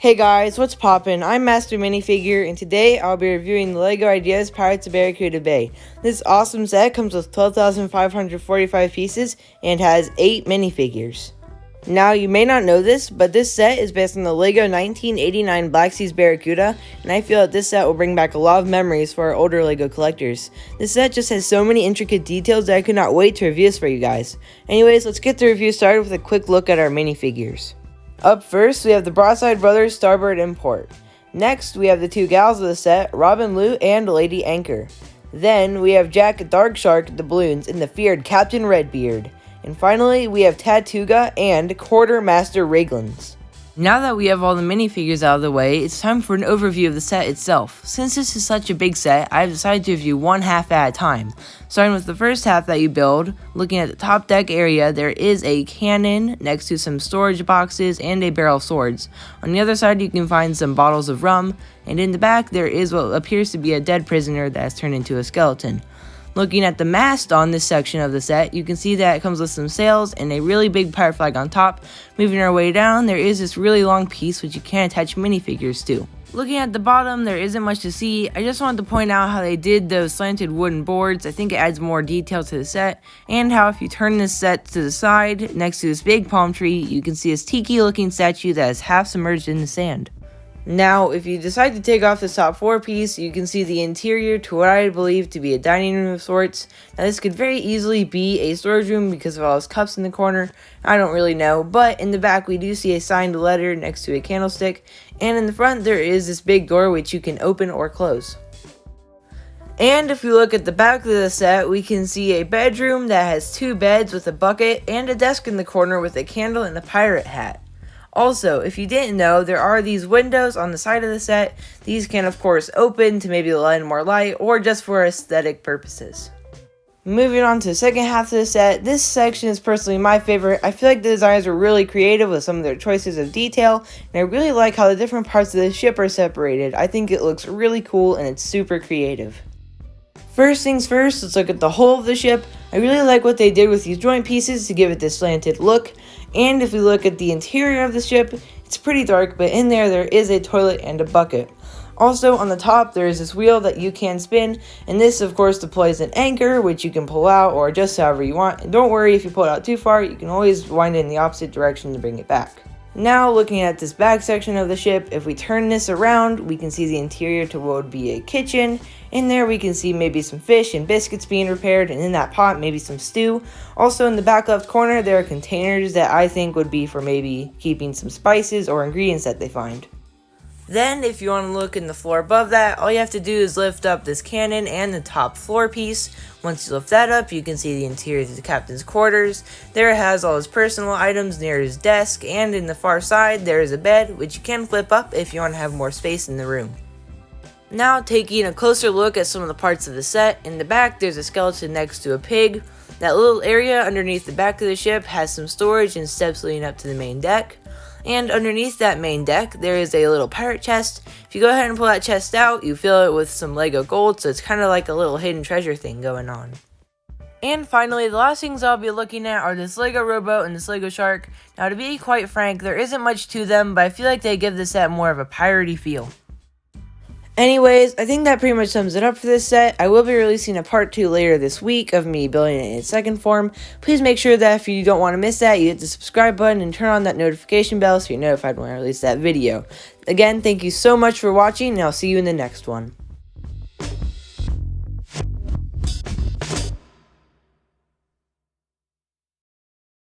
Hey guys, what's poppin'? I'm MasterMinifigure, and today I'll be reviewing the LEGO Ideas Pirates of Barracuda Bay. This awesome set comes with 12,545 pieces and has 8 minifigures. Now, you may not know this, but this set is based on the LEGO 1989 Black Seas Barracuda, and I feel that this set will bring back a lot of memories for our older LEGO collectors. This set just has so many intricate details that I could not wait to review this for you guys. Anyways, let's get the review started with a quick look at our minifigures. Up first, we have the Broadside Brothers Starboard Import. Next, we have the two gals of the set, Robin Lou and Lady Anchor. Then, we have Jack Dark Shark Doubloons and the feared Captain Redbeard. And finally, we have Tatooga and Quartermaster Wriglins. Now that we have all the minifigures out of the way, it's time for an overview of the set itself. Since this is such a big set, I've decided to review one half at a time. Starting with the first half that you build, looking at the top deck area, there is a cannon next to some storage boxes and a barrel of swords. On the other side, you can find some bottles of rum, and in the back, there is what appears to be a dead prisoner that has turned into a skeleton. Looking at the mast on this section of the set, you can see that it comes with some sails and a really big pirate flag on top. Moving our way down, there is this really long piece which you can attach minifigures to. Looking at the bottom, there isn't much to see. I just wanted to point out how they did those slanted wooden boards. I think it adds more detail to the set, and how if you turn this set to the side, next to this big palm tree, you can see this tiki looking statue that is half submerged in the sand. Now, if you decide to take off this top 4 piece, you can see the interior to what I believe to be a dining room of sorts. Now, this could very easily be a storage room because of all those cups in the corner. I don't really know, but in the back we do see a signed letter next to a candlestick, and in the front there is this big door which you can open or close. And if we look at the back of the set, we can see a bedroom that has 2 beds with a bucket and a desk in the corner with a candle and a pirate hat. Also, if you didn't know, there are these windows on the side of the set. These can of course open to maybe let in more light or just for aesthetic purposes. Moving on to the second half of the set, this section is personally my favorite. I feel like the designers were really creative with some of their choices of detail, and I really like how the different parts of the ship are separated. I think it looks really cool and it's super creative. First things first, let's look at the hull of the ship. I really like what they did with these joint pieces to give it this slanted look. And if we look at the interior of the ship, it's pretty dark, but in there is a toilet and a bucket. Also on the top, there is this wheel that you can spin, and this of course deploys an anchor, which you can pull out or adjust however you want. And don't worry if you pull it out too far, you can always wind it in the opposite direction to bring it back. Now looking at this back section of the ship, if we turn this around, we can see the interior to what would be a kitchen. In there we can see maybe some fish and biscuits being prepared, and in that pot maybe some stew. Also in the back left corner there are containers that I think would be for maybe keeping some spices or ingredients that they find. Then if you want to look in the floor above that, all you have to do is lift up this cannon and the top floor piece. Once you lift that up, you can see the interior of the captain's quarters. There it has all his personal items near his desk, and in the far side there is a bed which you can flip up if you want to have more space in the room. Now taking a closer look at some of the parts of the set, in the back there's a skeleton next to a pig. That little area underneath the back of the ship has some storage and steps leading up to the main deck. And underneath that main deck, there is a little pirate chest. If you go ahead and pull that chest out, you fill it with some LEGO gold, so it's kind of like a little hidden treasure thing going on. And finally, the last things I'll be looking at are this LEGO rowboat and this LEGO shark. Now to be quite frank, there isn't much to them, but I feel like they give this set more of a piratey feel. Anyways, I think that pretty much sums it up for this set. I will be releasing a part 2 later this week of me building it in its second form. Please make sure that if you don't want to miss that, you hit the subscribe button and turn on that notification bell so you're notified when I release that video. Again, thank you so much for watching, and I'll see you in the next one.